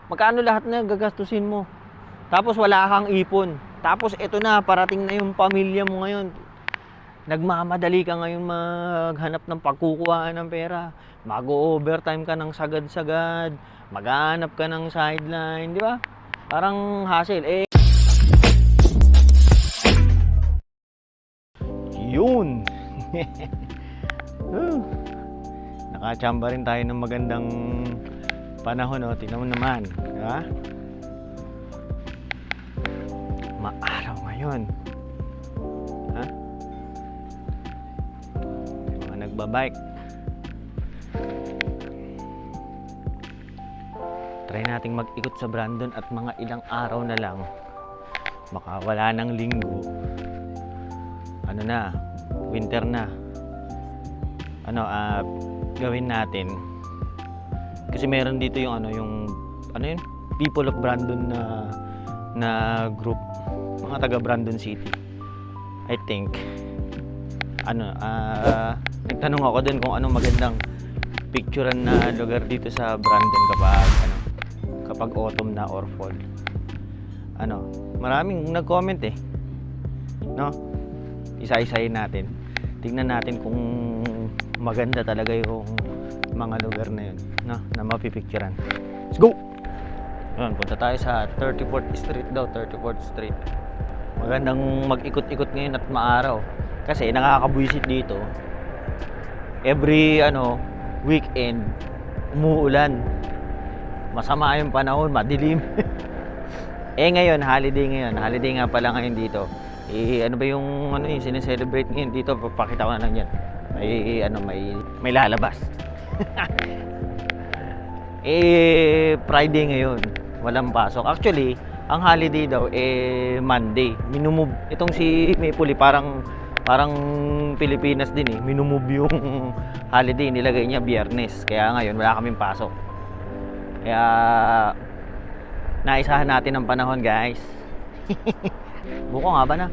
Magkano lahat na gagastusin mo? Tapos wala kang ipon. Tapos eto na, parating na yung pamilya mo ngayon. Nagmamadali ka ngayon maghanap ng pagkukuhaan ng pera. Mag-overtime ka ng sagad-sagad. Maghanap ka ng sideline, di ba? Parang hassle. Yun! Nakachamba rin tayo ng magandang panahon, oh. Tingnan mo naman, di ba? Maaraw ngayon. Ha? Mga nagbabike. Try nating mag-ikot sa Brandon at mga ilang araw na lang. Baka wala ng linggo. Ano na, winter na. Gawin natin. Kasi meron dito yung yun? People of Brandon na group. Mga taga Brandon City. I think. Nagtanong ako dun kung anong magandang picturean na lugar dito sa Brandon kapag autumn na or fall. Maraming nag-comment eh. No? Isa-isahin natin. Tingnan natin kung maganda talaga yung mga lugar na yun, no? Na mapipicturean. Let's go! Yun, punta tayo sa 34th Street daw, 34th Street. Magandang mag-ikot-ikot ngayon at maaraw. Kasi nakakabwisit dito. Every weekend, umuulan. Masama yung panahon, madilim. Ngayon, holiday ngayon. Holiday nga pala ngayon dito. Ano ba yung sineselebrate ngayon dito? Papakita ko na lang yan. May lalabas. Friday ngayon. Walang pasok. Actually, ang holiday daw Monday. Minumove itong si Maple, parang Pilipinas din eh. Minumove yung holiday, nilagay niya Biyernes. Kaya ngayon wala kaming pasok. Kaya naisahan natin ang panahon, guys. Buko nga ba na?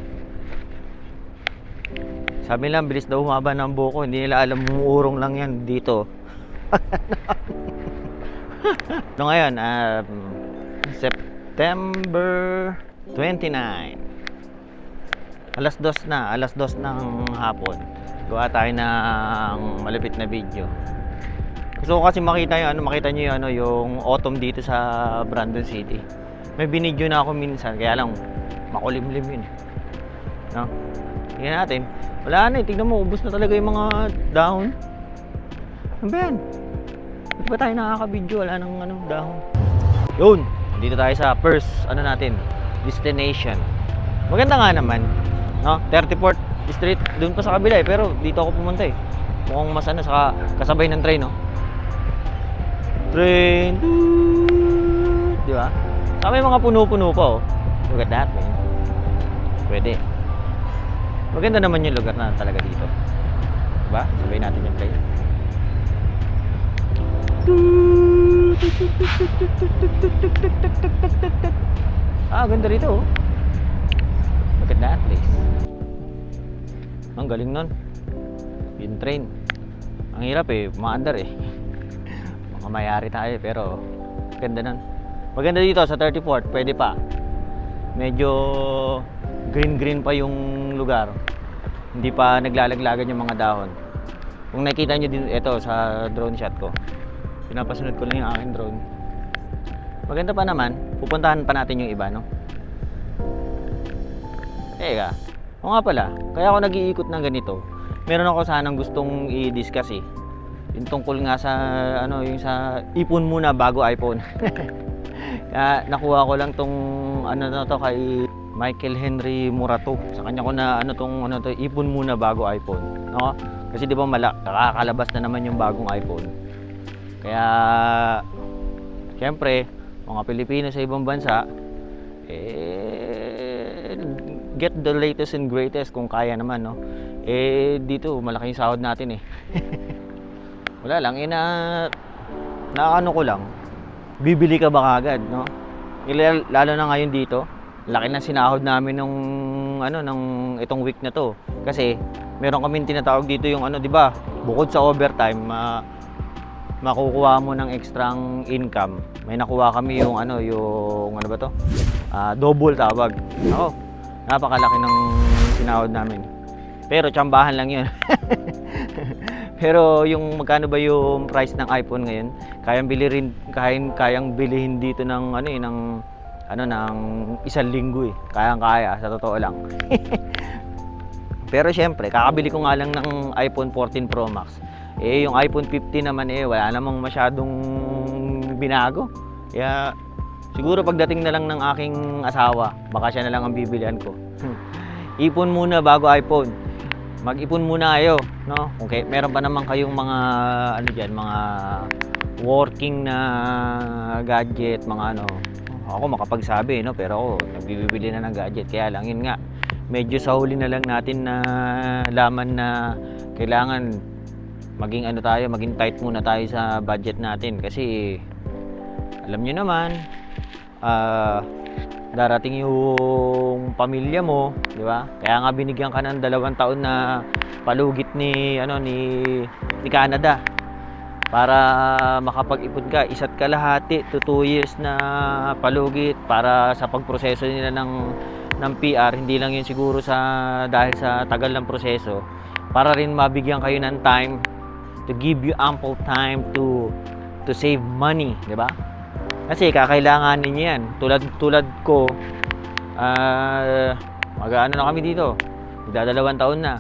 Sabi lang, bilis daw humaba ng buko. Hindi nila alam, umuurong lang yan dito. Ngayon, September 29. Alas 2 ng hapon. Gawa tayo ng malupit na video. Gusto ko kasi makita nyo yung autumn dito sa Brandon City. May binidyo na ako minsan, kaya lang makulimlim yun. No? Tingnan natin. Wala na eh. Tignan mo, ubos na talaga yung mga dahon. Ano ba yan? Ba't ba tayo nakaka-video? Wala nang dahon. Yun! Dito tayo sa first, destination. Maganda nga naman. No? 34th Street. Doon pa sa kabila eh. Pero dito ako pumunta eh. Mukhang mas saka kasabay ng train, no? Train! Di ba? Saka may mga puno-puno pa, oh. Look at that, man. Pwede. Maganda naman yung lugar na talaga dito. Diba? Sabay natin yung play. Ganda rito, oh. Look at that place. Ang galing nun. Yung train. Ang hirap eh, maandar eh. Mga mayari tayo, pero ganda nun. Maganda dito sa 34th, pwede pa. Medyo green pa yung lugar. Hindi pa naglalaglagan yung mga dahon. Kung nakita nyo din ito sa drone shot ko, pinapasunod ko lang yung aking drone. Maganda pa naman. Pupuntahan pa natin yung iba, no? O nga pala, kaya ako nag-iikot ng ganito. Meron ako sanang gustong i-discuss eh. Yung tungkol nga sa yung sa ipon muna bago iPhone. Kaya nakuha ko lang tong kay Michael Henry Murato. Sa kanya ko na ipon muna bago iPhone, no? Kasi di ba nakakalabas na naman yung bagong iPhone. Kaya syempre, mga Pilipino sa ibang bansa, get the latest and greatest kung kaya naman, no? Dito malaking sahod natin eh. Wala lang, ko lang, bibili ka ba kagad, no? Lalo na ngayon dito, laki na sinahod namin nung itong week na to. Kasi meron kaming tinatawag dito yung di ba, bukod sa overtime, makukuha mo ng extrang income. May nakuha kami yung yung ano ba to? Double tawag. Ako, napakalaki ng sinahod namin. Pero tsambahan lang 'yun. Pero yung magkano ba yung price ng iPhone ngayon? Kayang bilhin dito ng ng isang linggo eh. Kayang-kaya sa totoo lang. Pero syempre, kakabili ko nga lang ng iPhone 14 Pro Max. Eh yung iPhone 15 naman wala namang masyadong binago. Kaya siguro pagdating na lang ng aking asawa, baka siya na lang ang bibilihan ko. Ipon muna bago iPhone. Mag-ipon muna kayo, no? Okay, meron pa naman kayong mga mga working na gadget, mga ako makapagsabi, no? Pero ako nagbibili na ng gadget. Kaya lang yun nga, medyo sa huli na lang natin na laman na kailangan maging maging tight muna tayo sa budget natin kasi alam niyo naman, darating yung pamilya mo, di ba? Kaya nga binigyan ka ng 2 taon na palugit ni Canada para makapag-ipon ka. 1 kalahati to 2 years na palugit para sa pagproseso nila ng PR. Hindi lang yun siguro dahil sa tagal ng proseso, para rin mabigyan kayo ng time, to give you ample time to save money, di ba? Kasi kakailanganin niyo yan. Tulad ko, mag-ano na kami dito. Magdadalawang taon na.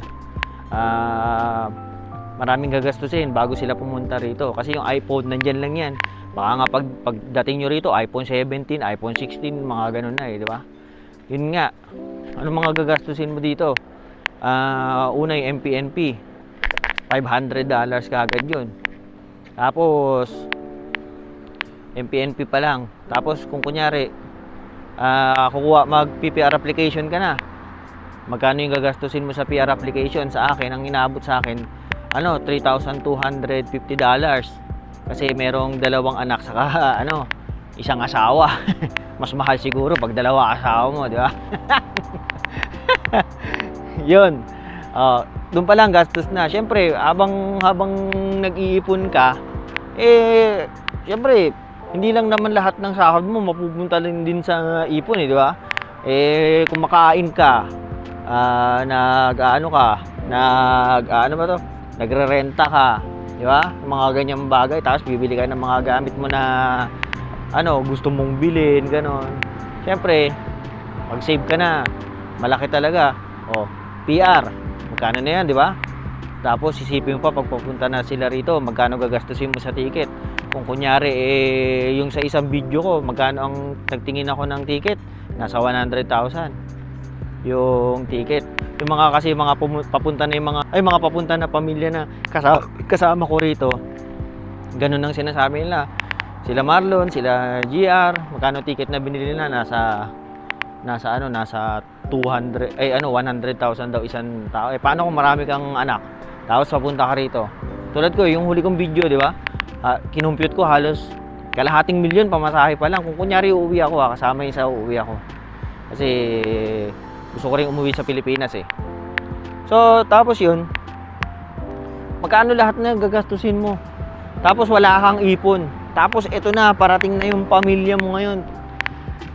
Maraming gagastusin bago sila pumunta rito. Kasi yung iPhone, nandyan lang yan. Baka nga pagdating nyo rito, iPhone 17, iPhone 16, mga ganun na di ba? Yun nga. Ano mga gagastusin mo dito? Una yung MPNP. $500 kagad yun. Tapos, MPNP pa lang. Tapos kung kunyari mag-PPR application ka na, magkano yung gagastusin mo sa PR application? Sa akin, ang inaabot sa akin $3,250 kasi merong 2 anak saka isang asawa. Mas mahal siguro pag 2 asawa mo, di ba? Yun. Doon pa lang gastos na. Siyempre, habang nag-iipon ka, siyempre, hindi lang naman lahat ng sahod mo mapupunta din sa ipon di ba? Kung makain ka, nagrerenta ka, di ba? Mga ganyang bagay, tapos bibili ka ng mga gamit mo na gusto mong bilhin, ganon. Siyempre, mag-save ka na, malaki talaga. PR, magkano na yan, di ba? Tapos isipin mo pa pagpapunta na sila rito, magkano gagastusin mo sa ticket. Kung kunyari yung sa isang video ko, magkano ang nagtingin ako ng ticket? Nasa 100,000 yung ticket. Yung mga papunta na mga papunta na pamilya na kasama ko rito. Ganun ang sinasabi nila. Sila Marlon, sila GR, magkano ticket na binili nila? Nasa 200 100,000 daw isang tao. Paano kung marami kang anak? Tapos papunta ka rito. Tulad ko, yung huli kong video, di ba? Kinumpute ko halos $250,000 pamasahe pa lang. Kung kunyari uuwi ako, kasama yun sa uuwi ako. Kasi gusto ko rin umuwi sa Pilipinas So, tapos yun, magkano lahat na gagastusin mo? Tapos wala kang ipon. Tapos eto na, parating na yung pamilya mo ngayon.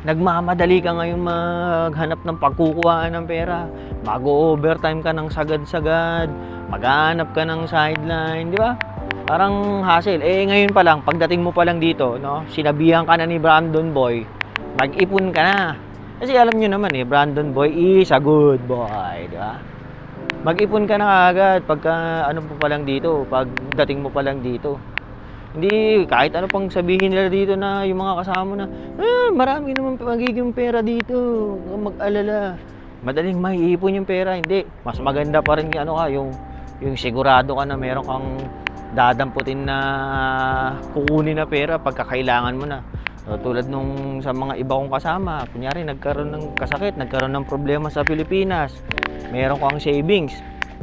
Nagmamadali ka ngayon maghanap ng pagkukuhaan ng pera. Mag-overtime ka ng sagad-sagad. Maghanap ka ng sideline, di ba? Parang hassle. Ngayon pa lang, pagdating mo pa lang dito, sinabihan ka na ni Brandon Boy, mag-ipon ka na. Kasi alam nyo naman Brandon Boy is a good boy, di ba? Mag-ipon ka na agad pagka pa lang dito, pagdating mo pa lang dito. Hindi, kahit ano pang sabihin nila dito na yung mga kasama na, marami naman magiging pera dito, mag-alala. Madaling maiipon yung pera, hindi. Mas maganda pa rin yung sigurado ka na meron kang dadamputin na kukunin na pera pagka kailangan mo na. Tulad nung sa mga iba kong kasama, kunyari nagkaroon ng kasakit, nagkaroon ng problema sa Pilipinas, meron kang savings,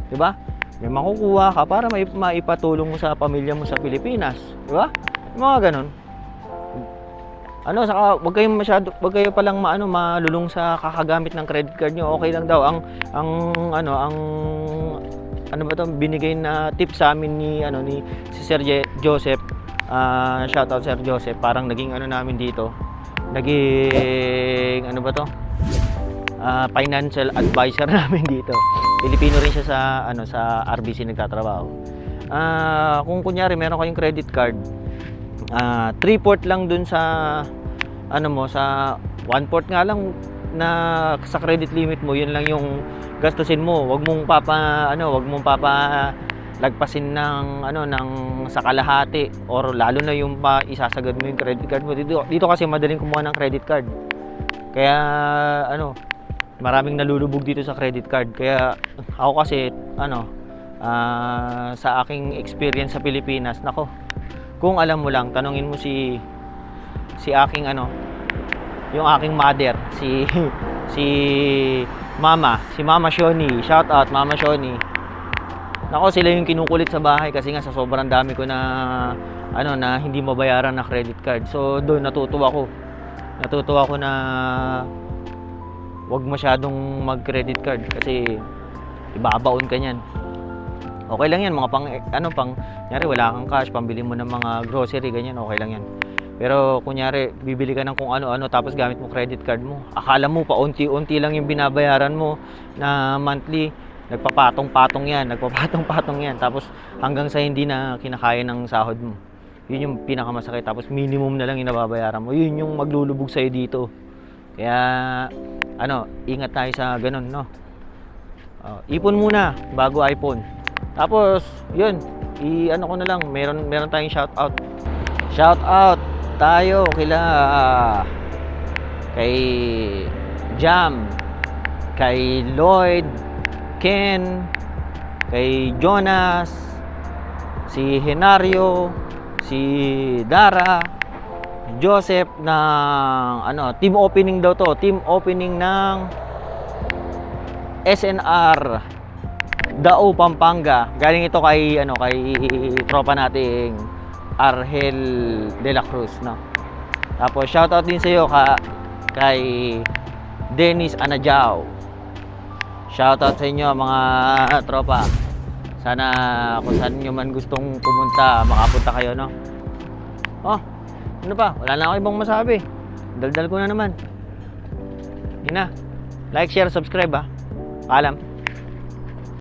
di ba? May makukuha ka para maipatulong mo sa pamilya mo sa Pilipinas, di ba? Mga ganun. Saka wag kayo palang malulung sa kakagamit ng credit card nyo. Okay lang daw ang binigay na tip sa amin ni si Sir Joseph. Shoutout Sir Joseph, parang naging ano namin dito, naging ano ba to, financial advisor namin dito. Pilipino rin siya sa ano, sa RBC nagtatrabaho. Kung kunyari meron kayong credit card, 3/4 lang dun sa ano mo, sa 1/4 nga lang na sa credit limit mo, yun lang yung gastusin mo. Wag mong lagpasin ng ano, ng sa kalahati, or lalo na yung isasagad mo yung credit card mo. Dito kasi madaling kumuha ng credit card. Kaya ano, maraming nalulubog dito sa credit card. Kaya ako kasi ano, sa aking experience sa Pilipinas, nako, kung alam mo lang, tanungin mo si aking ano, yung aking mother, si Mama Shoni. Shout out Mama Shoni. Nako, sila yung kinukulit sa bahay kasi nga sa sobrang dami ko na ano, na hindi mabayaran na credit card. So doon natutuwa ko na wag masyadong mag-credit card kasi ibabaon ka niyan. Okay lang yan, mga pang kunyari wala kang cash, pambili mo ng mga grocery, ganyan, okay lang yan. Pero kunyari bibili ka ng kung ano-ano tapos gamit mo credit card mo, akala mo pa unti-unti lang yung binabayaran mo na monthly, nagpapatong-patong yan, tapos hanggang sa hindi na kinakaya ng sahod mo. Yun yung pinakamasakit, tapos minimum na lang yung nababayaran mo. Yun yung maglulubog sa'yo dito. Kaya ano, ingat tayo sa ganun, no? Ipon muna bago iPhone. Tapos yun, ano ko na lang, meron tayong shout out tayo kay Jam, kay Lloyd, Ken, kay Jonas, si Henario, si Dara, Joseph ng ano, team opening daw to, team opening ng SNR Dao, Pampanga. Galing ito kay ano, kay tropa nating Argel de la Cruz, no. Tapos shoutout din sa iyo kay Dennis Anajao. Shoutout sa inyo mga tropa. Sana kung saan nyo man gustong pumunta, makapunta kayo, no? Ano pa? Wala na ako ibang masabi. Daldal ko na naman. Yun na. Like, share, subscribe, ha. Paalam.